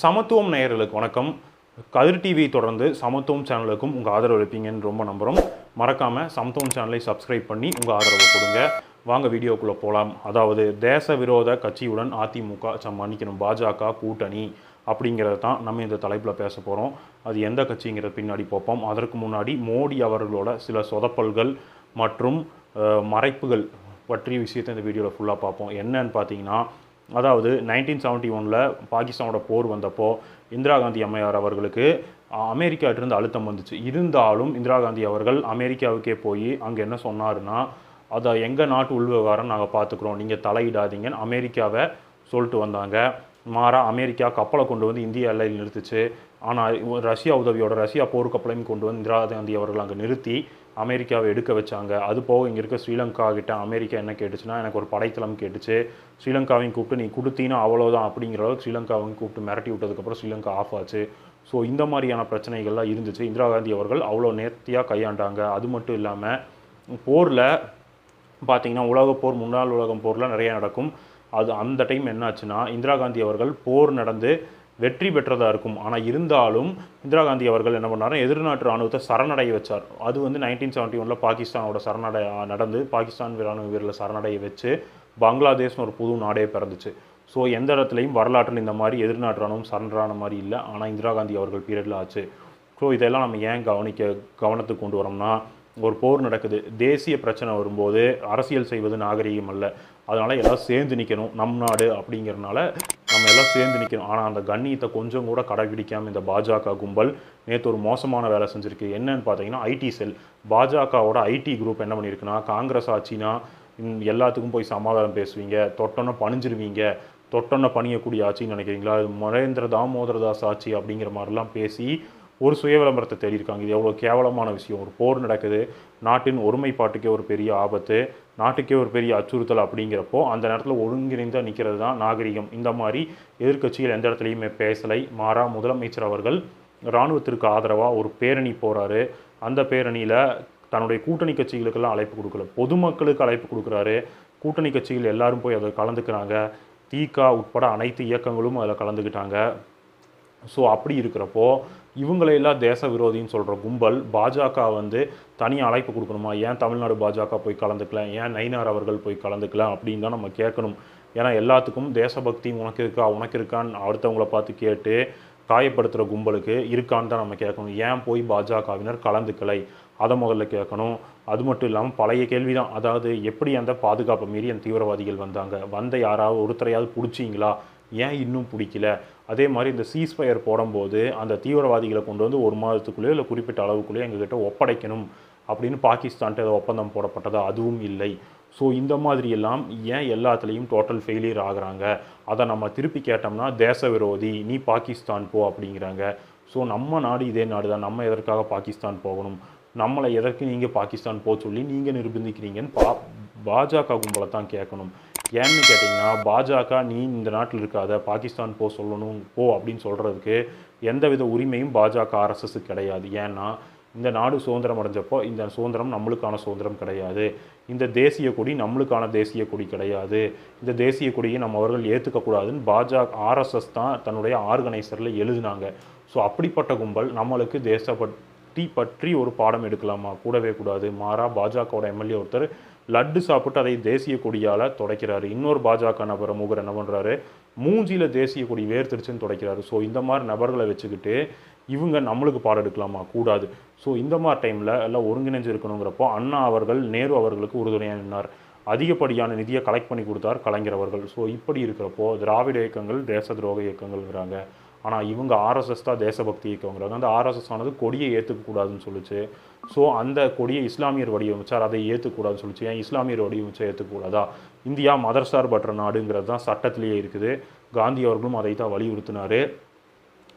சமத்துவம் நேயர்களுக்கு வணக்கம். கதிர் டிவி தொடர்ந்து சமத்துவம் சேனலுக்கும் உங்கள் ஆதரவு அளிப்பீங்கன்னு ரொம்ப நம்புகிறோம். மறக்காமல் சமத்துவம் சேனலை சப்ஸ்கிரைப் பண்ணி உங்கள் ஆதரவை கொடுங்க. வாங்க வீடியோக்குள்ளே போகலாம். அதாவது தேச விரோத கட்சியுடன் அதிமுக மன்னிக்கணும் பாஜக கூட்டணி அப்படிங்கிறத தான் நம்ம இந்த தலைப்பில் பேச போகிறோம். அது எந்த கட்சிங்கிறத பின்னாடி பார்ப்போம். அதற்கு முன்னாடி மோடி அவர்களோட சில சொதப்பல்கள் மற்றும் மறைப்புகள் பற்றிய விஷயத்தை இந்த வீடியோவில் ஃபுல்லாக பார்ப்போம். என்னன்னு பார்த்தீங்கன்னா, அதாவது 1971 பாகிஸ்தானோட போர் வந்தப்போ இந்திரா காந்தி அம்மையார் அவர்களுக்கு அமெரிக்காட்டிருந்து அழுத்தம் வந்துச்சு. இருந்தாலும் இந்திரா காந்தி அவர்கள் அமெரிக்காவுக்கே போய் அங்கே என்ன சொன்னாருன்னா, அதை எங்கள் நாட்டு உள்விவகாரம் நாங்கள் பார்த்துக்குறோம், நீங்கள் தலையிடாதீங்கன்னு அமெரிக்காவை சொல்லிட்டு வந்தாங்க. மாறா அமெரிக்கா கப்பலை கொண்டு வந்து இந்திய எல்லையில் நிறுத்துச்சு. ஆனால் ரஷ்யா உதவியோட ரஷ்யா போர்க்கப்பலையும் கொண்டு வந்து இந்திரா காந்தி அவர்கள் அங்கே நிறுத்தி அமெரிக்காவை எடுக்க வச்சாங்க. அது போக இங்கே இருக்க ஸ்ரீலங்கா கிட்ட அமெரிக்கா என்ன கேட்டுச்சுன்னா, எனக்கு ஒரு படைத்தளம் கேட்டுச்சு. ஸ்ரீலங்காவையும் கூப்பிட்டு நீ கொடுத்தீங்கன்னா அவ்வளோதான் அப்படிங்கிற அளவுக்கு ஸ்ரீலங்காவையும் கூப்பிட்டு மிரட்டி விட்டதுக்கப்புறம் ஸ்ரீலங்கா ஆஃப் ஆச்சு. ஸோ இந்த மாதிரியான பிரச்சனைகள்லாம் இருந்துச்சு. இந்திரா காந்தி அவர்கள் அவ்வளோ நேர்த்தியாக கையாண்டாங்க. அது மட்டும் இல்லாமல் போரில் பார்த்திங்கன்னா உலகப்போர் முன்னாள் உலகம் போரில் நிறைய நடக்கும். அது அந்த டைம் என்னாச்சுன்னா, இந்திரா காந்தி அவர்கள் போர் நடந்து வெற்றி பெற்றதாக இருக்கும். ஆனால் இருந்தாலும் இந்திரா காந்தி அவர்கள் என்ன பண்ணார், எதிர்நாட்டு இராணுவத்தை சரணடைய வச்சார். அது வந்து 1971 பாகிஸ்தானோட நடந்து பாகிஸ்தான் இராணுவ வீரர்களை சரணடைய வச்சு பங்களாதேஷ்னு ஒரு புது நாடே பிறந்துச்சு. ஸோ எந்த இடத்துலையும் வரலாற்றில் இந்த மாதிரி எதிர்நாட்டு இராணுவம் சரணரான மாதிரி இல்லை. ஆனால் இந்திரா காந்தி அவர்கள் பீரியடில் ஆச்சு. ஸோ இதெல்லாம் நம்ம ஏன் கவனத்துக்கு கொண்டு வரோம்னா, ஒரு போர் நடக்குது, தேசிய பிரச்சனை வரும்போது அரசியல் செய்வது நாகரீகம் அல்ல. அதனால் எல்லாம் சேர்ந்து நிற்கணும். நம் நாடு அப்படிங்கிறனால நம்ம எல்லாம் சேர்ந்து நிற்கணும். ஆனால் அந்த கண்ணியத்தை கொஞ்சம் கூட கடைபிடிக்காமல் இந்த பாஜக கும்பல் நேற்று ஒரு மோசமான வேலை செஞ்சுருக்கு. என்னன்னு பார்த்தீங்கன்னா, ஐடி செல் பாஜகவோட ஐடி குரூப் என்ன பண்ணியிருக்குன்னா, காங்கிரஸ் ஆட்சினா எல்லாத்துக்கும் போய் சமாதானம் பேசுவீங்க, தொட்டொன்னு பணிஞ்சிருவீங்க, தொட்டொன்னு பணியக்கூடிய ஆட்சின்னு நினைக்கிறீங்களா, அது மகேந்திர தாமோதரதாஸ் ஆட்சி அப்படிங்கிற மாதிரிலாம் பேசி ஒரு சுய விளம்பரத்தை தேடியிருக்காங்க. இது எவ்வளோ கேவலமான விஷயம். ஒரு போர் நடக்குது, நாட்டின் ஒருமைப்பாட்டுக்கே ஒரு பெரிய ஆபத்து, நாட்டுக்கே ஒரு பெரிய அச்சுறுத்தல் அப்படிங்கிறப்போ அந்த நேரத்தில் ஒருங்கிணைந்து நிற்கிறது தான் நாகரிகம். இந்த மாதிரி எதிர்க்கட்சிகள் எந்த இடத்துலையுமே பேசலை. மாறா முதலமைச்சர் அவர்கள் இராணுவத்திற்கு ஆதரவாக ஒரு பேரணி போகிறாரு. அந்த பேரணியில் தன்னுடைய கூட்டணி கட்சிகளுக்கெல்லாம் அழைப்பு கொடுக்கல, பொதுமக்களுக்கு அழைப்பு கொடுக்குறாரு. கூட்டணி கட்சிகள் எல்லாரும் போய் அதில் கலந்துக்கிறாங்க. திக உட்பட அனைத்து இயக்கங்களும் அதில் கலந்துக்கிட்டாங்க. ஸோ அப்படி இருக்கிறப்போ இவங்களையெல்லாம் தேச விரோதின்னு சொல்கிற கும்பல் பாஜக வந்து தனியாக அழைப்பு கொடுக்கணுமா? ஏன் தமிழ்நாடு பாஜக போய் கலந்துக்கலாம், ஏன் நயினார் அவர்கள் போய் கலந்துக்கலாம் அப்படின்னு தான் நம்ம கேட்கணும். ஏன்னா எல்லாத்துக்கும் தேசபக்தி உனக்கு இருக்கான்னு அடுத்தவங்கள பார்த்து கேட்டு காயப்படுத்துகிற கும்பலுக்கு இருக்கான்னு தான் நம்ம கேட்கணும். ஏன் போய் பாஜகவினர் கலந்துக்கலை, அதை முதல்ல கேட்கணும். அது மட்டும் இல்லாமல் பழைய கேள்வி தான், அதாவது எப்படி அந்த பாதுகாப்பை மீறி அந்த தீவிரவாதிகள் வந்த யாராவது ஒருத்தரையாவது பிடிச்சிங்களா, ஏன் இன்னும் பிடிக்கல? அதே மாதிரி இந்த சீஸ்ஃபயர் போடும்போது அந்த தீவிரவாதிகளை கொண்டு வந்து ஒரு மாதத்துக்குள்ளேயோ இல்லை குறிப்பிட்ட அளவுக்குள்ளேயோ எங்ககிட்ட ஒப்படைக்கணும் அப்படின்னு பாகிஸ்தான்ட்டு ஏதோ ஒப்பந்தம் போடப்பட்டதா, அதுவும் இல்லை. ஸோ இந்த மாதிரியெல்லாம் ஏன் எல்லாத்துலேயும் டோட்டல் ஃபெயிலியர் ஆகுறாங்க? அதை நம்ம திருப்பி கேட்டோம்னா தேச விரோதி, நீ பாகிஸ்தான் போ அப்படிங்கிறாங்க. ஸோ நம்ம நாடு இதே நாடு தான், நம்ம எதற்காக பாகிஸ்தான் போகணும், நம்மளை எதற்கு நீங்கள் பாகிஸ்தான் போக சொல்லி நீங்கள் நிர்பந்திக்கிறீங்கன்னு பாஜக கும்பலை தான் கேட்கணும். ஏன்னு கேட்டிங்கன்னா, பாஜக நீ இந்த நாட்டில் இருக்காத, பாகிஸ்தான் போ சொல்லணும் போ அப்படின்னு சொல்கிறதுக்கு எந்தவித உரிமையும் பாஜக ஆர்எஸ்எஸ்க்கு கிடையாது. ஏன்னா இந்த நாடு சுதந்திரம் அடைஞ்சப்போ இந்த சுதந்திரம் நம்மளுக்கான சுதந்திரம் கிடையாது, இந்த தேசிய கொடி நம்மளுக்கான தேசிய கொடி கிடையாது, இந்த தேசிய கொடியை நம்ம அவர்கள் ஏற்றுக்கக்கூடாதுன்னு பாஜக ஆர்எஸ்எஸ் தான் தன்னுடைய ஆர்கனைசரில் எழுதினாங்க. ஸோ அப்படிப்பட்ட கும்பல் நம்மளுக்கு பற்றி ஒரு பாடம் எடுக்கலாமா? கூடவே கூடாது. மாறா பாஜகவோட எம்எல்ஏ ஒருத்தர் லட்டு சாப்பிட்டு அதை தேசிய கொடியால் துடைக்கிறாரு. இன்னொரு பாஜக நபர் மூகர் என்ன பண்ணுறாரு, மூஞ்சியில் தேசிய கொடி வேர்த்திருச்சுன்னு துடைக்கிறாரு. ஸோ இந்த மாதிரி நபர்களை வச்சுக்கிட்டு இவங்க நம்மளுக்கு பாடம் எடுக்கலாமா? கூடாது. ஸோ இந்த மாதிரி டைமில் எல்லாம் ஒருங்கிணைஞ்சு இருக்கணுங்கிறப்போ அண்ணா அவர்கள் நேரு அவர்களுக்கு உறுதுணையாக நின்னார். அதிகப்படியான நிதியை கலெக்ட் பண்ணி கொடுத்தார் கலைஞர் அவர்கள். ஸோ இப்படி இருக்கிறப்போ திராவிட இயக்கங்கள் தேச துரோக இயக்கங்கள்ங்கிறாங்க. ஆனால் இவங்க ஆர்எஸ்எஸ் தான் தேசபக்தி இயக்கங்கிறாங்க. அந்த ஆர்எஸ்எஸ் ஆனது கொடியை ஏற்றுக்கக்கூடாதுன்னு சொல்லிச்சு. ஸோ அந்த கொடியை இஸ்லாமியர் வடிவமைச்சார், அதை ஏற்றுக்கூடாதுன்னு சொல்லிச்சு. ஏன் இஸ்லாமியர் வடிவமைச்சா ஏற்றுக்கூடாதா? இந்தியா மதர்சார்பற்ற நாடுங்கிறது தான் சட்டத்திலேயே இருக்குது. காந்தி அவர்களும் அதை தான் வலியுறுத்தினார்.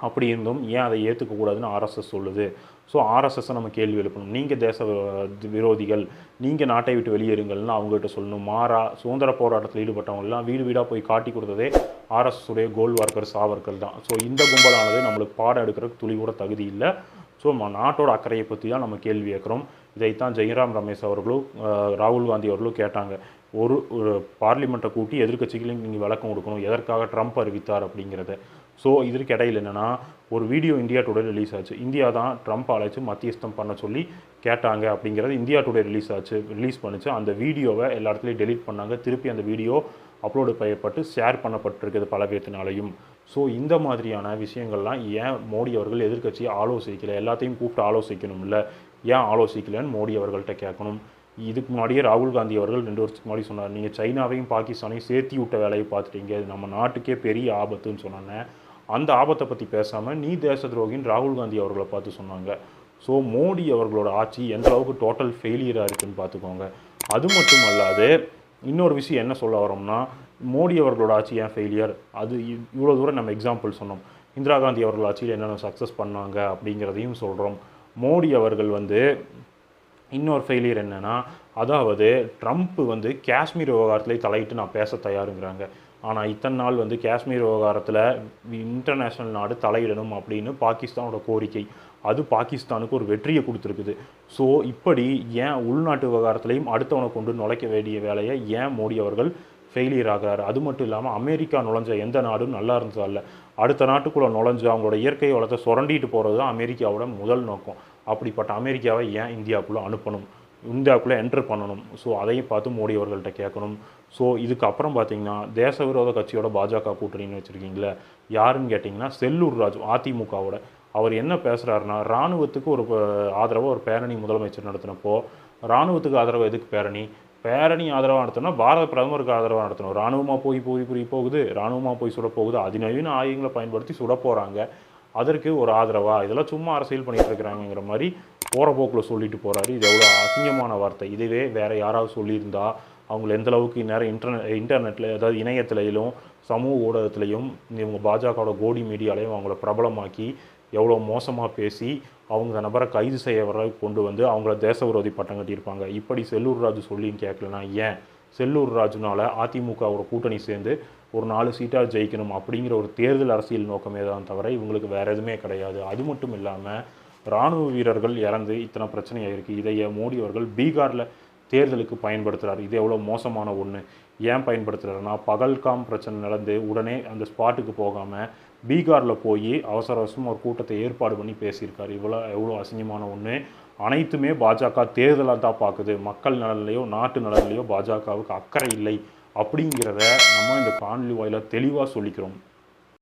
அப்படி இருந்தும் ஏன் அதை ஏற்றுக்கக்கூடாதுன்னு ஆர்எஸ்எஸ் சொல்லுது. ஸோ ஆர்எஸ்எஸ்ஸை நம்ம கேள்வி எழுப்பணும். நீங்கள் தேச விரோதிகள், நீங்கள் நாட்டை விட்டு வெளியேறுங்கள்னு அவங்ககிட்ட சொல்லணும். மாறா சுதந்திர போராட்டத்தில் ஈடுபட்டவங்கலாம் வீடு வீடாக போய் காட்டி கொடுத்ததே ஆர்எஸ்எஸ் உடைய கோல்வார்க்கர் சாவர்கள் தான். ஸோ இந்த கும்பலானது நம்மளுக்கு பாடம் எடுக்கிறதுக்கு துளி கூட தகுதி இல்லை. ஸோ நாட்டோட அக்கறையை பற்றி தான் நம்ம கேள்வி கேட்குறோம். இதைத்தான் ஜெயராம் ரமேஷ் அவர்களும் ராகுல் காந்தி அவர்களும் கேட்டாங்க. ஒரு பார்லிமெண்ட்டை கூட்டி எதிர்க்கட்சிகளையும் நீங்கள் விளக்கம் கொடுக்கணும், எதற்காக ட்ரம்ப் அறிவித்தார் அப்படிங்கிறத. ஸோ இதற்கு இடையில் என்னென்னா ஒரு வீடியோ இந்தியா டுடே ரிலீஸ் ஆச்சு. இந்தியா தான் ட்ரம்ப் அழைச்சி மத்தியஸ்தம் பண்ண சொல்லி கேட்டாங்க அப்படிங்கிறது இந்தியா டுடே ரிலீஸ் பண்ணுச்சு. அந்த வீடியோவை எல்லா இடத்துலையும் டெலீட் பண்ணாங்க. திருப்பி அந்த வீடியோ அப்லோடு செய்யப்பட்டு ஷேர் பண்ணப்பட்டிருக்குது பல பேர்த்தினாலையும். ஸோ இந்த மாதிரியான விஷயங்கள்லாம் ஏன் மோடி அவர்கள் எதிர்க்கட்சியை ஆலோசிக்கலை? எல்லாத்தையும் கூப்பிட்டு ஆலோசிக்கணும் இல்லை, ஏன் ஆலோசிக்கலைன்னு மோடி அவர்கள்ட்ட கேட்கணும். இதுக்கு முன்னாடியே ராகுல் காந்தி அவர்கள் 2 வருஷத்துக்கு முன்னாடி சொன்னார், நீங்கள் சைனாவையும் பாகிஸ்தானையும் சேர்த்தி விட்ட வேலையை பார்த்துட்டீங்க, இது நம்ம நாட்டுக்கே பெரிய ஆபத்துன்னு சொன்னாங்க. அந்த ஆபத்தை பற்றி பேசாமல் நீ தேச துரோகின்னு ராகுல் காந்தி அவர்களை பார்த்து சொன்னாங்க. ஸோ மோடி அவர்களோட ஆட்சி எந்த அளவுக்கு டோட்டல் ஃபெயிலியராக இருக்குதுன்னு பார்த்துக்கோங்க. அது மட்டும் அல்லாது இன்னொரு விஷயம் என்ன சொல்ல வரோம்னா, மோடி அவர்களோட ஆட்சி ஏன் ஃபெயிலியர், அது இவ்வளோ தூரம் நம்ம எக்ஸாம்பிள் சொன்னோம். இந்திரா காந்தி அவர்கள் ஆட்சியில் என்னென்ன சக்ஸஸ் பண்ணாங்க அப்படிங்கிறதையும் சொல்கிறோம். மோடி அவர்கள் இன்னொரு ஃபெயிலியர் என்னென்னா, அதாவது ட்ரம்ப் காஷ்மீர் விவகாரத்தில் தலையிட்டு நான் பேச தயாருங்கிறாங்க. ஆனால் இத்தனை நாள் காஷ்மீர் விவகாரத்தில் இன்டர்நேஷ்னல் நாடு தலையிடணும் அப்படின்னு பாகிஸ்தானோட கோரிக்கை, அது பாகிஸ்தானுக்கு ஒரு வெற்றியை கொடுத்துருக்குது. ஸோ இப்படி ஏன் உள்நாட்டு விவகாரத்துலையும் அடுத்தவனை கொண்டு நுழைக்க வேண்டிய வேலையை ஏன் மோடி அவர்கள் ஃபெயிலியர் ஆகிறாரு? அது மட்டும் இல்லாமல் அமெரிக்கா நுழைஞ்ச எந்த நாடும் நல்லா இருந்ததா இல்லை, அடுத்த நாட்டுக்குள்ளே நுழைஞ்சு அவங்களோட இயற்கை வளத்தை சுரண்டிட்டு போகிறது தான் அமெரிக்காவோட முதல் நோக்கம். அப்படிப்பட்ட அமெரிக்காவை ஏன் இந்தியாவுக்குள்ளே அனுப்பணும், இந்தியாவுக்குள்ளே என்ட்ரு பண்ணணும்? ஸோ அதையும் பார்த்து மோடி அவர்கள்ட்ட கேட்கணும். ஸோ இதுக்கப்புறம் பார்த்தீங்கன்னா தேச விரோத கட்சியோட பாஜக கூட்டணின்னு வச்சுருக்கீங்களே, யாருன்னு கேட்டிங்கன்னா செல்லூர் ராஜு, அதிமுகவோட. அவர் என்ன பேசுகிறாருன்னா, இராணுவத்துக்கு ஒரு ஆதரவாக ஒரு பேரணி முதலமைச்சர் நடத்தினப்போ, இராணுவத்துக்கு ஆதரவு எதுக்கு பேரணி ஆதரவாக நடத்தணும்னா பாரத பிரதமருக்கு ஆதரவாக நடத்தணும். இராணுவமாக போகுது, இராணுவமாக போய் சுட போகுது, அதிநவீன ஆயுதங்களை பயன்படுத்தி சுட போகிறாங்க, அதற்கு ஒரு ஆதரவா? இதெல்லாம் சும்மா அரசியல் பண்ணிகிட்டு இருக்கிறாங்கிற மாதிரி போகிற போக்கில் சொல்லிட்டு போகிறாரு. இது எவ்வளோ அசிங்கமான வார்த்தை. இதுவே வேறு யாராவது சொல்லியிருந்தா அவங்கள எந்தளவுக்கு நேரம் இன்டர்நெட்டில், அதாவது இணையத்திலையும் சமூக ஊடகத்திலையும் இவங்க பாஜகவோட கோடி மீடியாலையும் அவங்கள பிரபலமாக்கி எவ்வளோ மோசமாக பேசி அவங்க நபரை கைது செய்ய வர கொண்டு அவங்கள தேச விரோதி பட்டம் கட்டியிருப்பாங்க. இப்படி செல்லூர் ராஜு சொல்லியும் கேட்கலனா ஏன் செல்லூர் ராஜுனால் அதிமுகவோட கூட்டணி சேர்ந்து ஒரு 4 சீட்டாக ஜெயிக்கணும் அப்படிங்கிற ஒரு தேர்தல் அரசியல் நோக்கமே தான் தவிர இவங்களுக்கு வேறு எதுவுமே கிடையாது. அது மட்டும் இல்லாமல் இராணுவ வீரர்கள் இறந்து இத்தனை பிரச்சனை ஆகிருக்கு. இதையே மோடி அவர்கள் பீகாரில் தேர்தலுக்கு பயன்படுத்துகிறார். இது எவ்வளோ மோசமான ஒன்று. ஏன் பயன்படுத்துகிறாருன்னா, பகல்காம் பிரச்சனை நடந்து உடனே அந்த ஸ்பாட்டுக்கு போகாமல் பீகாரில் போய் அவசர அவசரமாக ஒரு கூட்டத்தை ஏற்பாடு பண்ணி பேசியிருக்காரு. எவ்வளோ அசிங்கமான ஒன்று. அனைத்துமே பாஜக தேர்தலாக தான் பார்க்குது. மக்கள் நலன்லையோ நாட்டு நலன்லையோ பாஜகவுக்கு அக்கறை இல்லை அப்படிங்கிறத நம்ம இந்த காணொலி வாயிலாக தெளிவாக சொல்லிக்கிறோம்.